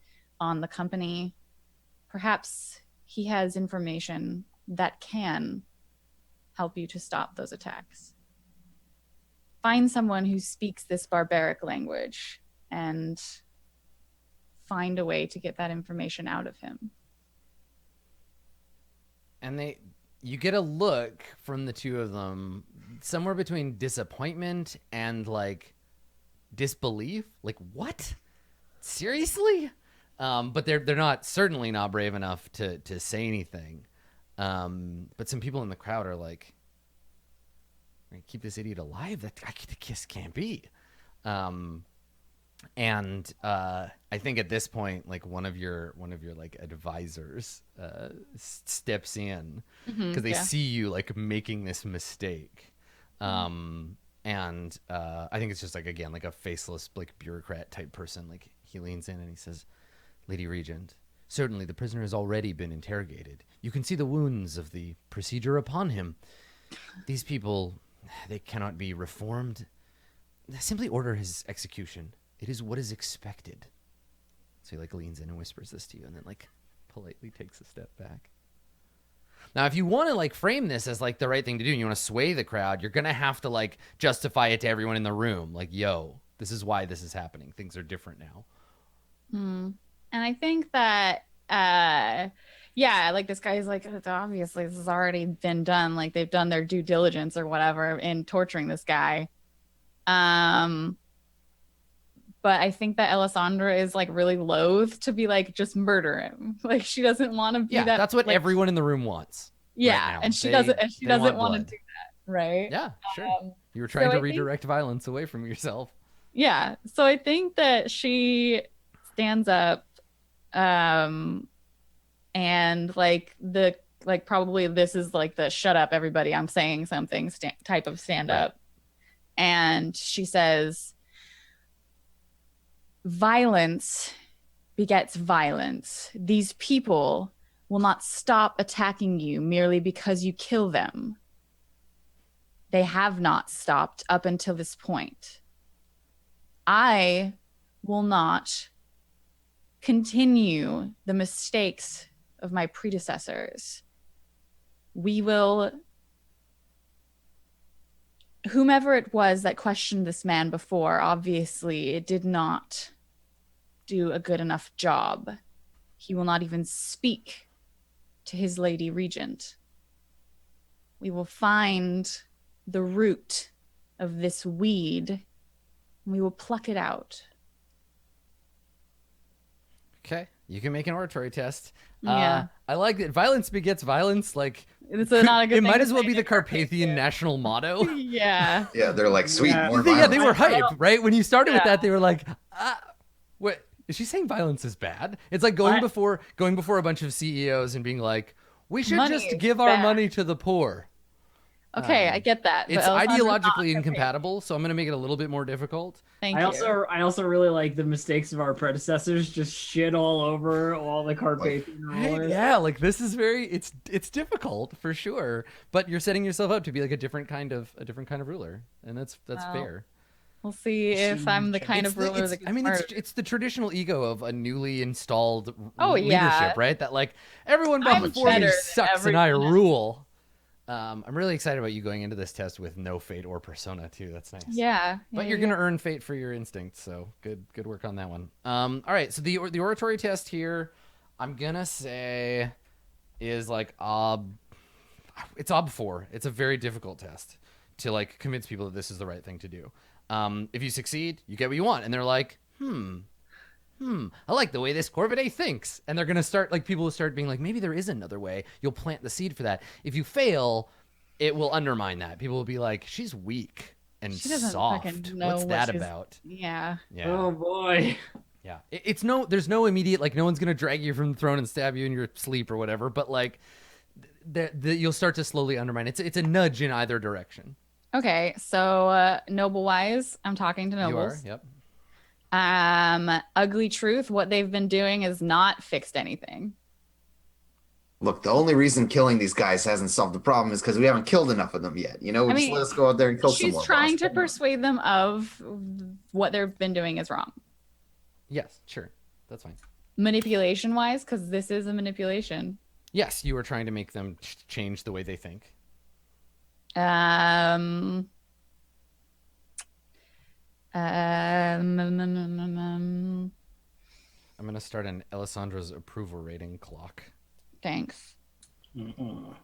on the company. Perhaps he has information that can help you to stop those attacks. Find someone who speaks this barbaric language and find a way to get that information out of him. And you get a look from the two of them somewhere between disappointment and like disbelief. Like, what? Seriously? But they're certainly not brave enough to say anything. But some people in the crowd are like, keep this idiot alive? That kiss can't be. And I think at this point, like one of your like advisors steps in because they see you like making this mistake. And I think it's just like, again, like a faceless like bureaucrat type person. Like he leans in and he says, "Lady Regent, certainly the prisoner has already been interrogated. You can see the wounds of the procedure upon him. These people, they cannot be reformed. Simply order his execution. It is what is expected." So he like leans in and whispers this to you and then like politely takes a step back. Now, if you want to like frame this as like the right thing to do and you want to sway the crowd, you're going to have to like justify it to everyone in the room. Like, yo, this is why this is happening. Things are different now. And I think that, like this guy's like, obviously this has already been done. Like they've done their due diligence or whatever in torturing this guy. But I think that Alessandra is like really loath to be like, just murder him. Like she doesn't want to be that. That's what like, everyone in the room wants. Yeah. Right, and she doesn't want to do that. Right. Yeah, sure. You were trying to redirect violence away from yourself. Yeah. So I think that she stands up, and probably this is like the shut up everybody, I'm saying something type of stand up. Right. And she says, violence begets violence. These people will not stop attacking you merely because you kill them. They have not stopped up until this point. I will not continue the mistakes of my predecessors. We will, whomever it was that questioned this man before, obviously it did not do a good enough job. He will not even speak to his lady regent. We will find the root of this weed and we will pluck it out. Okay, you can make an oratory test. Yeah. I like that violence begets violence. Like, It's not a good it thing might to as well say be the to Carpathian national motto. Yeah. Yeah, they're like, sweet, Yeah. more Yeah, they violence. were hype, right? When you started with Yeah. that, they were like, what? Is she saying violence is bad? It's like going before a bunch of CEOs and being like, we should Money just is give our bad. money to the poor. Okay, I get that. It's but Alessandra's not ideologically okay. incompatible, so I'm going to make it a little bit more difficult. Thank I you. also really like the mistakes of our predecessors. Just shit all over all the Carpathian Right? rulers. Yeah, like this is it's difficult for sure, but you're setting yourself up to be like a different kind of ruler, and that's Well, fair. We'll see if I'm the kind of ruler that gets murdered. It's the traditional ego of a newly installed Oh, leadership, yeah. right? That like everyone I'm before me better than sucks and I everyone. rule. I'm really excited about you going into this test with no fate or persona too. That's nice. Yeah. But you're gonna earn fate for your instincts, so good work on that one. All right, so the oratory test here, I'm gonna say, is like it's ob 4. It's a very difficult test to like convince people that this is the right thing to do. If you succeed, you get what you want, and they're like, I like the way this Corvidae thinks. And they're going to start, like, people will start being like, maybe there is another way. You'll plant the seed for that. If you fail, it will undermine that. People will be like, she's weak and She doesn't soft. fucking know What's what that she's- about? Yeah. Yeah. Oh boy. Yeah. There's no immediate, like, no one's going to drag you from the throne and stab you in your sleep or whatever. But, like, you'll start to slowly undermine. It's a nudge in either direction. Okay, so noble wise, I'm talking to nobles. You are, yep. Ugly truth, what they've been doing is not fixed anything. Look, the only reason killing these guys hasn't solved the problem is because we haven't killed enough of them yet. You know, I just mean, let us go out there and kill some She's more. trying boss. to Come on. persuade them of what they've been doing is wrong. Yes, sure. That's fine. Manipulation wise, because this is a manipulation. Yes, you are trying to make them change the way they think. I'm I'm gonna start an Alessandra's approval rating clock. Thanks.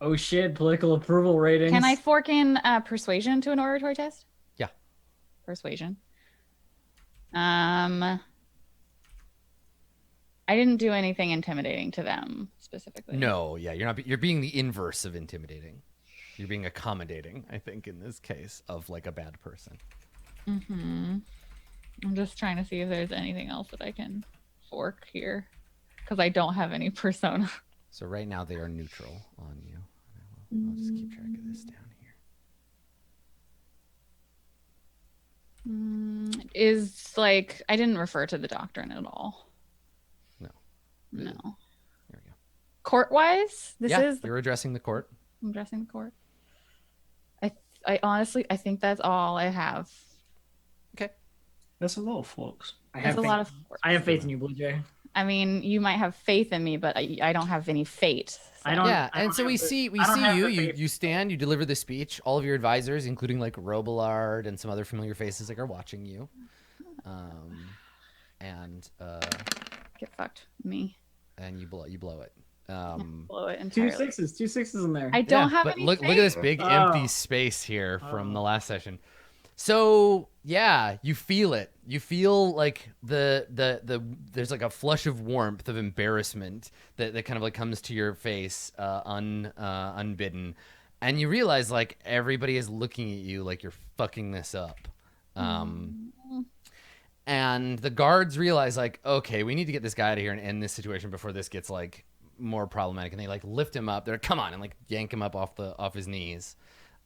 Oh shit, political approval ratings. Can I fork in persuasion to an oratory test? Yeah. Persuasion. I didn't do anything intimidating to them specifically. No, yeah, you're being the inverse of intimidating. You're being accommodating, I think, in this case, of like a bad person. I'm just trying to see if there's anything else that I can fork here, because I don't have any persona. So right now they are neutral on you. I'll just keep track of this down here. Is like I didn't refer to the doctrine at all. No. No. There we go. Court wise, this is you're addressing the court. I'm addressing the court. I honestly I think that's all I have. Okay. There's a lot of forks. There's a lot of. I have faith in you, Blue Jay. I mean, you might have faith in me, but I don't have any fate. So. I don't. Yeah, I don't and so have we the- see I don't have you. the faith. You stand. You deliver the speech. All of your advisors, including like Robillard and some other familiar faces, like are watching you. Get fucked, me. And you blow it. Blow it Two entirely. sixes in there. I don't Yeah, have but any. look at this faith. big Oh. empty space here from the last session. So yeah, you feel it. You feel like the there's like a flush of warmth of embarrassment that kind of like comes to your face unbidden, and you realize like everybody is looking at you like you're fucking this up. And the guards realize like, okay, we need to get this guy out of here and end this situation before this gets like more problematic. And they like lift him up. They're like, come on, and like yank him up off his knees,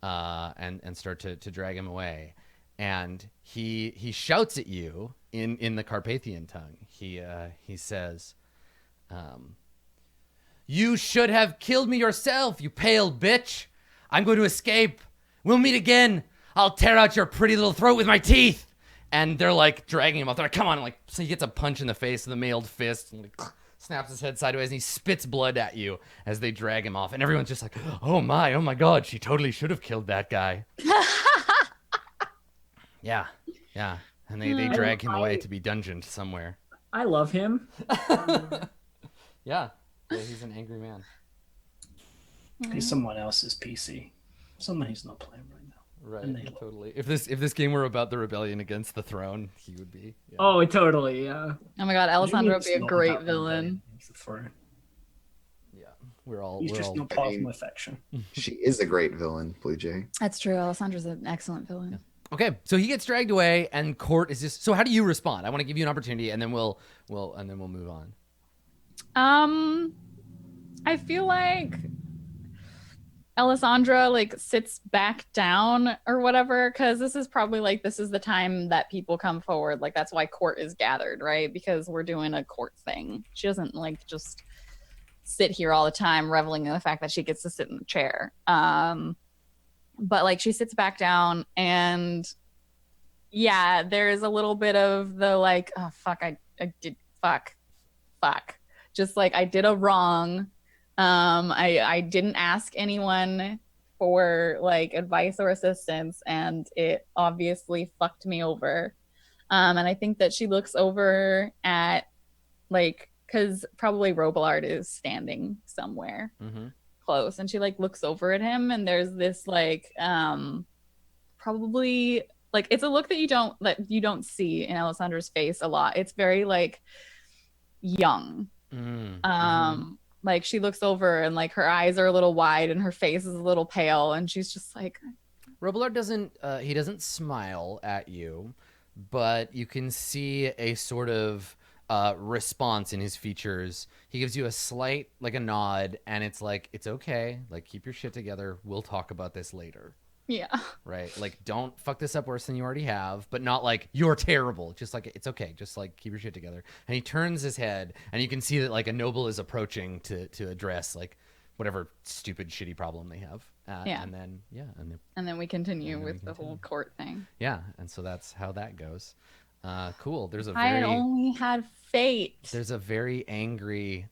and start to drag him away. And he shouts at you in the Carpathian tongue. He says, "You should have killed me yourself, you pale bitch. I'm going to escape. We'll meet again. I'll tear out your pretty little throat with my teeth." And they're like dragging him off. They're like, come on. And like, so he gets a punch in the face with a mailed fist and like, snaps his head sideways and he spits blood at you as they drag him off. And everyone's just like, oh my God, she totally should have killed that guy. Yeah. And they drag him away to be dungeoned somewhere. I love him. Yeah, he's an angry man. He's someone else's PC. Someone he's not playing right now. And they Right, look. totally. If this game were about the rebellion against the throne, he would be. Yeah. Oh, totally. Yeah. Oh my god, Alessandro would It's be a not great about villain. It's the throne. He's just not I part of mean- my faction. She is a great villain, Blue Jay. That's true. Alessandra's an excellent villain. Okay, so he gets dragged away, and Court is just. So how do you respond? I want to give you an opportunity, and then we'll move on. I feel like Alessandra like sits back down or whatever, because this is the time that people come forward. Like that's why court is gathered, right? Because we're doing a court thing. She doesn't like just sit here all the time reveling in the fact that she gets to sit in the chair. But like she sits back down, and yeah, there's a little bit of the like, oh fuck, I did fuck. Just like I did a wrong. I didn't ask anyone for like advice or assistance, and it obviously fucked me over. And I think that she looks over at like, because probably Robillard is standing somewhere close, and she like looks over at him, and there's this like probably like it's a look that you don't see in Alessandra's face a lot. It's very like young. Like she looks over and like her eyes are a little wide and her face is a little pale, and she's just like, Robillard doesn't smile at you, but you can see a sort of response in his features. He gives you a slight like a nod, and it's like, it's okay, like keep your shit together, we'll talk about this later. yeah, Right, like don't fuck this up worse than you already have, but not like you're terrible, just like it's okay, just like keep your shit together. And he turns his head, and you can see that like a noble is approaching to address like whatever stupid shitty problem they have. Yeah. And then we continue with the whole court thing. yeah, and so that's how that goes. Cool. I had only had fate. There's a very angry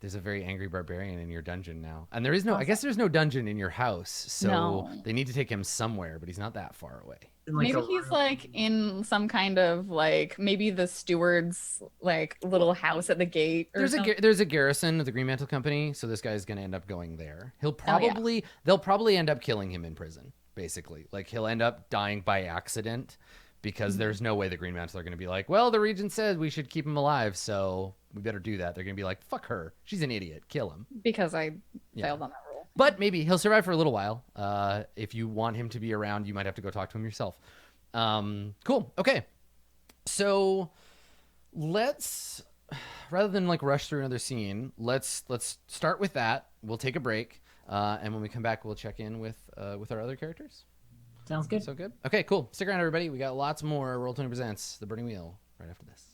barbarian in your dungeon now, and I guess there's no dungeon in your house, so No. they need to take him somewhere, but he's not that far away. Like Maybe a he's room. like in some kind of like maybe the steward's like little house at the gate. Or something. There's a garrison of the Green Mantle Company, so this guy's gonna end up going there. They'll probably end up killing him in prison, basically. Like he'll end up dying by accident, because there's no way the Green Mantle are going to be like, well, the Regent said we should keep him alive, so we better do that. They're going to be like, fuck her. She's an idiot. Kill him. Because I failed on that rule. But maybe he'll survive for a little while. If you want him to be around, you might have to go talk to him yourself. Cool. Okay. So let's, rather than like rush through another scene, let's start with that. We'll take a break. And when we come back, we'll check in with our other characters. Sounds good. So good. Okay, cool. Stick around, everybody. We got lots more Roll20 Presents The Burning Wheel right after this.